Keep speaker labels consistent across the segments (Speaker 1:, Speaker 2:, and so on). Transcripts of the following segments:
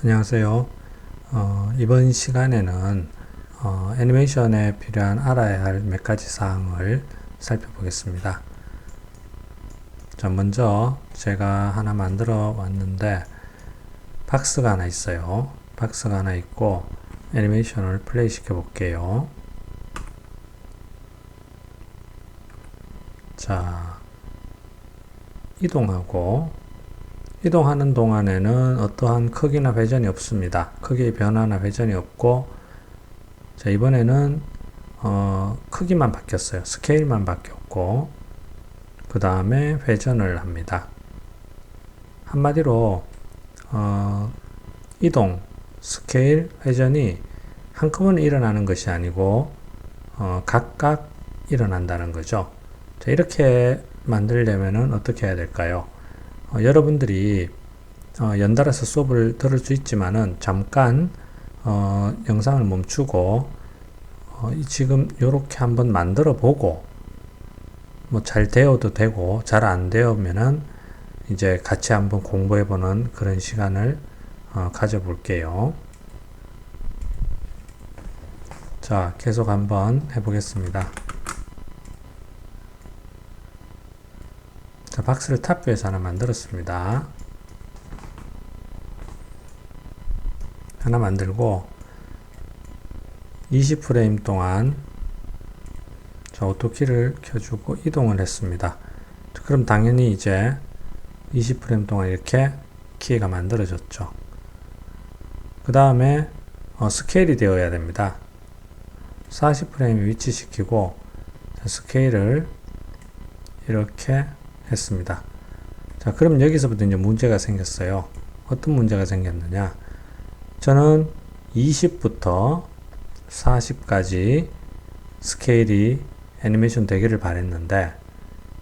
Speaker 1: 안녕하세요. 이번 시간에는 애니메이션에 필요한 알아야 할 몇 가지 사항을 살펴보겠습니다. 자, 먼저 제가 하나 만들어 왔는데 박스가 하나 있어요. 박스가 하나 있고 애니메이션을 플레이 시켜 볼게요. 자, 이동하는 동안에는 어떠한 크기나 회전이 없습니다. 크기의 변화나 회전이 없고, 자, 이번에는 크기만 바뀌었어요. 스케일만 바뀌었고, 그 다음에 회전을 합니다. 한마디로 이동, 스케일, 회전이 한꺼번에 일어나는 것이 아니고 각각 일어난다는 거죠. 자, 이렇게 만들려면 어떻게 해야 될까요? 여러분들이 연달아서 수업을 들을 수 있지만은 잠깐 영상을 멈추고 지금 이렇게 한번 만들어 보고 뭐 잘 되어도 되고 잘 안 되면은 이제 같이 한번 공부해 보는 그런 시간을 가져 볼게요. 자, 계속 한번 해 보겠습니다. 자, 박스를 탑뷰에서 하나 만들었습니다. 하나 만들고 20프레임 동안 자, 오토키를 켜주고 이동을 했습니다. 자, 그럼 당연히 이제 20프레임 동안 이렇게 키가 만들어졌죠. 그 다음에 스케일이 되어야 됩니다. 40프레임에 위치시키고 자, 스케일을 이렇게 했습니다. 자, 그럼 여기서부터 이제 문제가 생겼어요. 어떤 문제가 생겼느냐? 저는 20부터 40까지 스케일이 애니메이션 되기를 바랬는데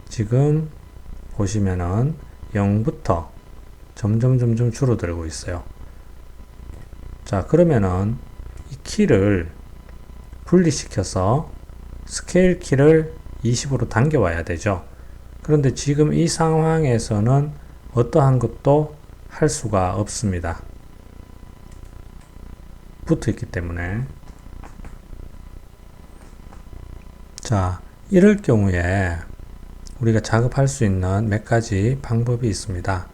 Speaker 1: 지금 보시면은 0부터 점점 줄어들고 있어요. 자, 그러면은 이 키를 분리시켜서 스케일 키를 20으로 당겨와야 되죠. 그런데 지금 이 상황에서는 어떠한 것도 할 수가 없습니다. 붙어 있기 때문에. 자, 이럴 경우에 우리가 작업할 수 있는 몇 가지 방법이 있습니다.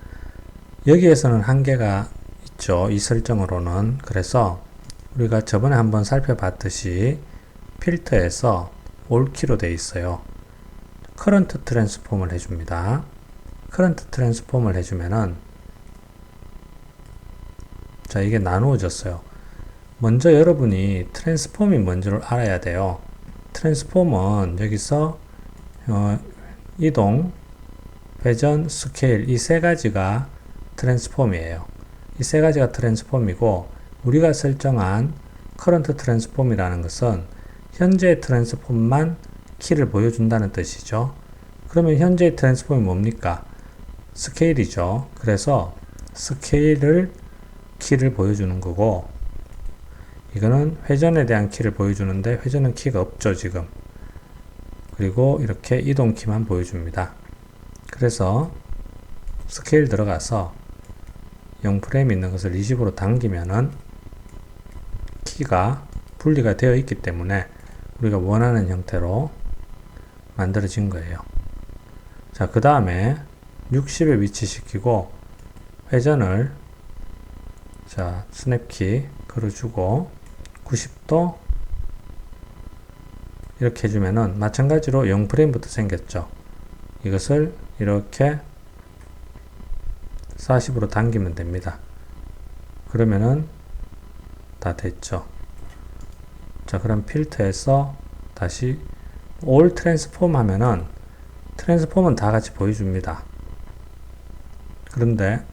Speaker 1: 여기에서는 한계가 있죠. 이 설정으로는. 그래서 우리가 저번에 한번 살펴봤듯이 필터에서 올키로 되어 있어요. 커런트 트랜스폼을 해줍니다. 커런트 트랜스폼을 해주면은 자, 이게 나누어졌어요. 먼저 여러분이 트랜스폼이 뭔지를 알아야 돼요. 트랜스폼은 여기서 이동, 회전, 스케일 이 세 가지가 트랜스폼이에요. 이 세 가지가 트랜스폼이고 우리가 설정한 커런트 트랜스폼이라는 것은 현재의 트랜스폼만 키를 보여준다는 뜻이죠. 그러면 현재의 트랜스폼이 뭡니까? 스케일이죠. 그래서 스케일을 키를 보여주는 거고 이거는 회전에 대한 키를 보여주는데 회전은 키가 없죠 지금. 그리고 이렇게 이동 키만 보여줍니다. 그래서 스케일 들어가서 0프레임 있는 것을 20으로 당기면은 키가 분리가 되어 있기 때문에 우리가 원하는 형태로 만들어진 거예요. 자, 그 다음에 60에 위치시키고 회전을 자, 스냅키 걸어주고 90도 이렇게 해주면은 마찬가지로 0프레임부터 생겼죠. 이것을 이렇게 40으로 당기면 됩니다. 그러면은 다 됐죠. 자, 그럼 필터에서 다시 올 트랜스폼 하면은 트랜스폼은 다 같이 보여줍니다. 그런데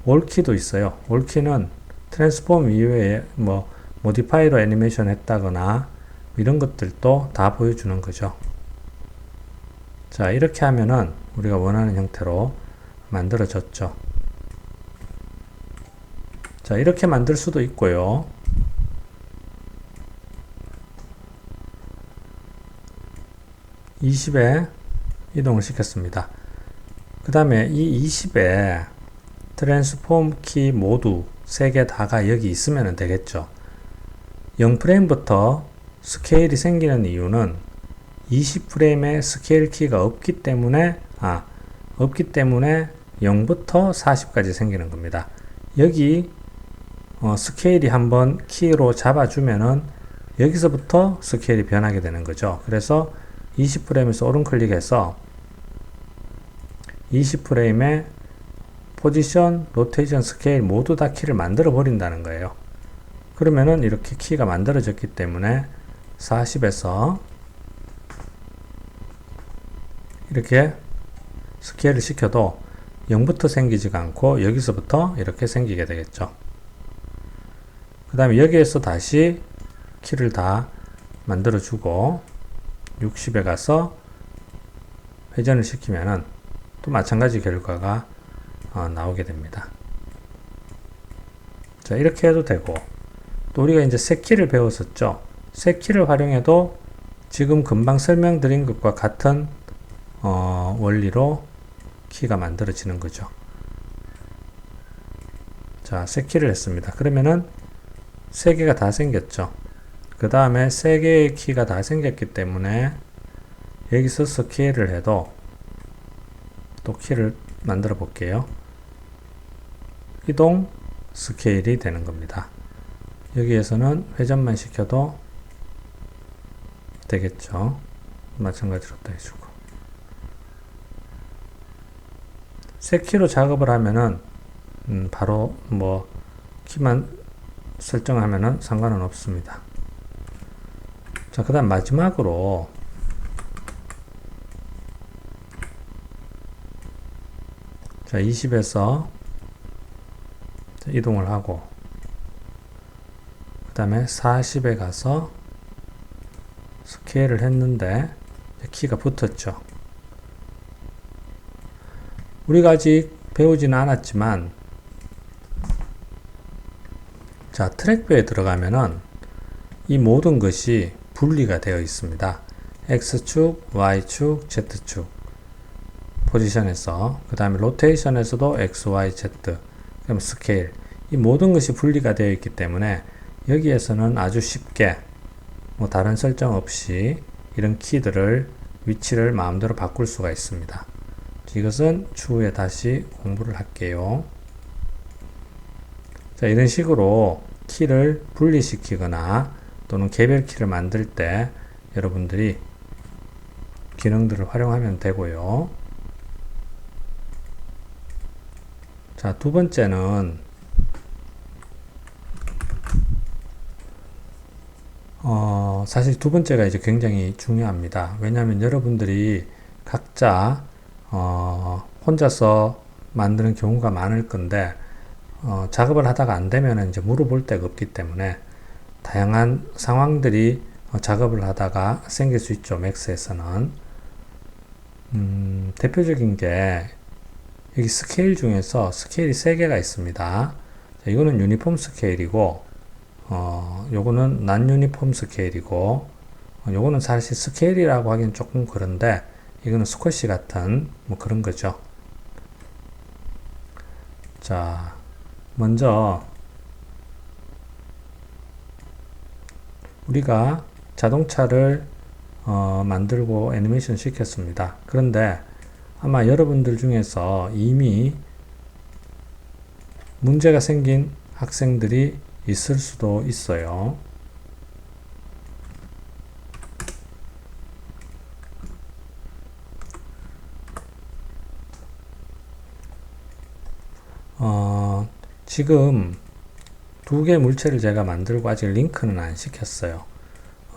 Speaker 1: 올키도 있어요. 올키는 트랜스폼 이외에 뭐 모디파이로 애니메이션 했다거나 이런 것들도 다 보여주는 거죠. 자, 이렇게 하면은 우리가 원하는 형태로 만들어졌죠. 자, 이렇게 만들 수도 있고요. 20에 이동을 시켰습니다. 그 다음에 이 20에 트랜스폼 키 모두 3개 다가 여기 있으면 되겠죠. 0프레임부터 스케일이 생기는 이유는 20프레임에 스케일 키가 없기 때문에 0부터 40까지 생기는 겁니다. 여기 스케일이 한번 키로 잡아주면은 여기서부터 스케일이 변하게 되는 거죠. 그래서 20프레임에서 오른 클릭해서 20프레임에 포지션, 로테이션, 스케일 모두 다 키를 만들어 버린다는 거예요. 그러면은 이렇게 키가 만들어졌기 때문에 40에서 이렇게 스케일을 시켜도 0부터 생기지가 않고 여기서부터 이렇게 생기게 되겠죠. 그 다음에 여기에서 다시 키를 다 만들어 주고 60에 가서 회전을 시키면은 또 마찬가지 결과가 나오게 됩니다. 자, 이렇게 해도 되고, 또 우리가 이제 새 키를 배웠었죠. 새 키를 활용해도 지금 금방 설명드린 것과 같은 원리로 키가 만들어지는 거죠. 자, 새 키를 했습니다. 그러면은 3개가 다 생겼죠. 그 다음에 3개의 키가 다 생겼기 때문에 여기서 스케일을 해도 또 키를 만들어 볼게요. 이동 스케일이 되는 겁니다. 여기에서는 회전만 시켜도 되겠죠. 마찬가지로 또 해주고. 새 키로 작업을 하면은 바로 뭐 키만 설정하면은 상관은 없습니다. 자, 그 다음 마지막으로 자, 20에서 이동을 하고 그 다음에 40에 가서 스케일을 했는데 키가 붙었죠. 우리가 아직 배우지는 않았지만 자, 트랙뷰에 들어가면은 이 모든 것이 분리가 되어 있습니다. X축, Y축, Z축 포지션에서 그 다음에 로테이션에서도 X, Y, Z 그럼 스케일 이 모든 것이 분리가 되어 있기 때문에 여기에서는 아주 쉽게 뭐 다른 설정 없이 이런 키들을 위치를 마음대로 바꿀 수가 있습니다. 이것은 추후에 다시 공부를 할게요. 자, 이런 식으로 키를 분리시키거나 또는 개별 키를 만들 때 여러분들이 기능들을 활용하면 되고요. 자, 두 번째는 사실 두 번째가 이제 굉장히 중요합니다. 왜냐하면 여러분들이 각자 혼자서 만드는 경우가 많을 건데 작업을 하다가 안 되면 이제 물어볼 데가 없기 때문에 다양한 상황들이 작업을 하다가 생길 수 있죠. 맥스에서는 대표적인 게 여기 스케일 중에서 스케일이 3개가 있습니다. 자, 이거는 유니폼 스케일이고 요거는 난 유니폼 스케일이고 요거는 사실 스케일이라고 하기는 조금 그런데 이거는 스쿼시 같은 뭐 그런 거죠. 자, 먼저 우리가 자동차를 만들고 애니메이션 시켰습니다. 그런데 아마 여러분들 중에서 이미 문제가 생긴 학생들이 있을 수도 있어요. 지금 2개 물체를 제가 만들고 아직 링크는 안 시켰어요.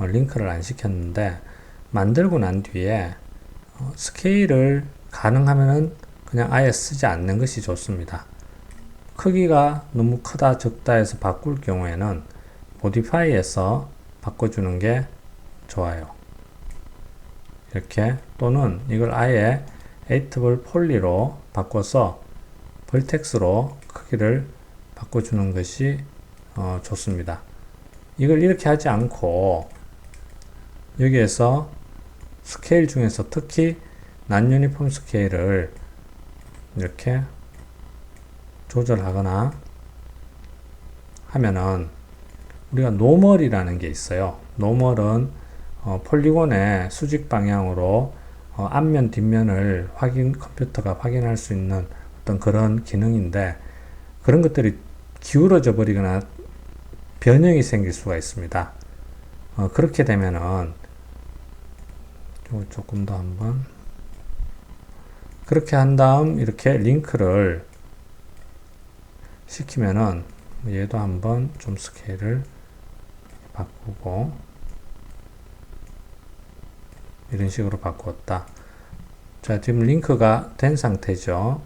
Speaker 1: 링크를 안 시켰는데 만들고 난 뒤에 스케일을 가능하면은 그냥 아예 쓰지 않는 것이 좋습니다. 크기가 너무 크다 적다 해서 바꿀 경우에는 모디파이에서 바꿔주는 게 좋아요. 이렇게 또는 이걸 아예 에이트볼 폴리로 바꿔서 벌텍스로 크기를 바꿔주는 것이 좋습니다. 이걸 이렇게 하지 않고 여기에서 스케일 중에서 특히 난 유니폼 스케일을 이렇게 조절하거나 하면은 우리가 노멀이라는 게 있어요. 노멀은 폴리곤의 수직 방향으로 앞면 뒷면을 컴퓨터가 확인할 수 있는 어떤 그런 기능인데, 그런 것들이 기울어져 버리거나 변형이 생길 수가 있습니다. 그렇게 되면은 조금 더 한번 그렇게 한 다음 이렇게 링크를 시키면은 얘도 한번 좀 스케일을 바꾸고 이런 식으로 바꾸었다. 자, 지금 링크가 된 상태죠.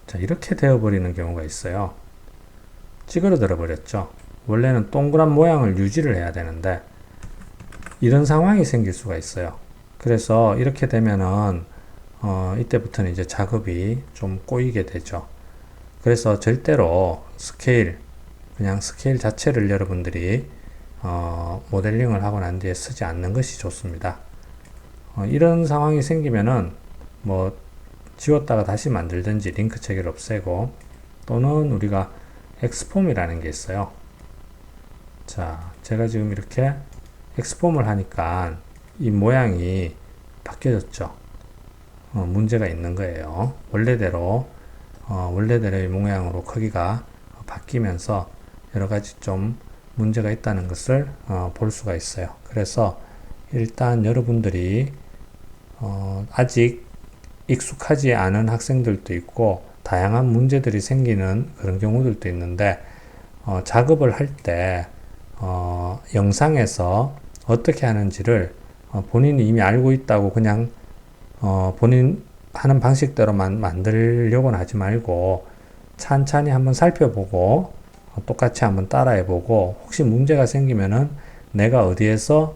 Speaker 1: 자, 이렇게 되어버리는 경우가 있어요. 찌그러들어 버렸죠. 원래는 동그란 모양을 유지를 해야 되는데 이런 상황이 생길 수가 있어요. 그래서 이렇게 되면은 이때부터는 이제 작업이 좀 꼬이게 되죠. 그래서 절대로 그냥 스케일 자체를 여러분들이 모델링을 하고 난 뒤에 쓰지 않는 것이 좋습니다. 이런 상황이 생기면은 뭐 지웠다가 다시 만들든지 링크 체계를 없애고, 또는 우리가 엑스폼이라는 게 있어요. 자, 제가 지금 이렇게 엑스폼을 하니까 이 모양이 바뀌어졌죠. 문제가 있는 거예요. 원래대로의 모양으로 크기가 바뀌면서 여러 가지 좀 문제가 있다는 것을 볼 수가 있어요. 그래서 일단 여러분들이 아직 익숙하지 않은 학생들도 있고 다양한 문제들이 생기는 그런 경우들도 있는데, 작업을 할 때 영상에서 어떻게 하는지를 본인이 이미 알고 있다고 그냥 본인 하는 방식대로만 만들려고는 하지 말고 찬찬히 한번 살펴보고 똑같이 한번 따라해보고, 혹시 문제가 생기면은 내가 어디에서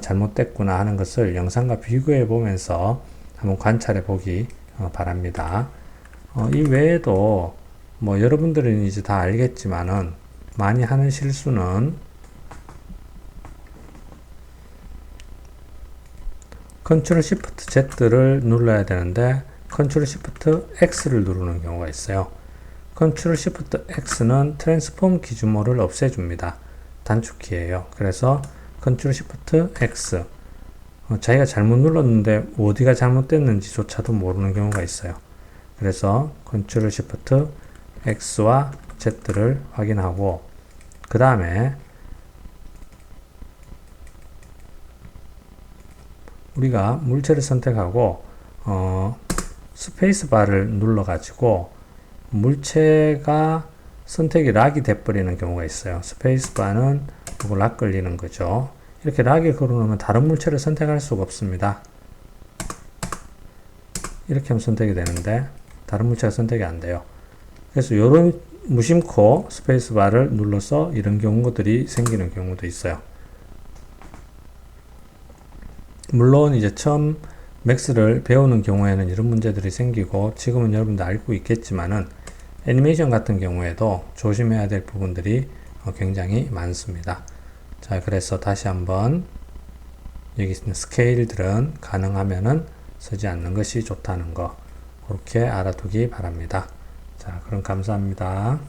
Speaker 1: 잘못됐구나 하는 것을 영상과 비교해 보면서 한번 관찰해 보기 바랍니다. 이 외에도 뭐 여러분들은 이제 다 알겠지만은 많이 하는 실수는 컨트롤 시프트 Z를 눌러야 되는데 컨트롤 시프트 X를 누르는 경우가 있어요. 컨트롤 시프트 X는 트랜스폼 기준모를 없애줍니다. 단축키예요. 그래서 컨트롤 시프트 X, 자기가 잘못 눌렀는데 어디가 잘못됐는지조차도 모르는 경우가 있어요. 그래서 컨트롤 시프트 X와 Z를 확인하고, 그 다음에 우리가 물체를 선택하고 스페이스 바를 눌러 가지고 물체가 선택이 락이 돼버리는 경우가 있어요. 스페이스 바는 이거 락 걸리는 거죠. 이렇게 락이 걸어놓으면 다른 물체를 선택할 수가 없습니다. 이렇게 하면 선택이 되는데 다른 물체가 선택이 안 돼요. 그래서 이런 무심코 스페이스 바를 눌러서 이런 경우들이 생기는 경우도 있어요. 물론 이제 처음 맥스를 배우는 경우에는 이런 문제들이 생기고, 지금은 여러분들 알고 있겠지만은 애니메이션 같은 경우에도 조심해야 될 부분들이 굉장히 많습니다. 자, 그래서 다시 한번 여기 있는 스케일들은 가능하면은 쓰지 않는 것이 좋다는 거, 그렇게 알아두기 바랍니다. 자, 그럼 감사합니다.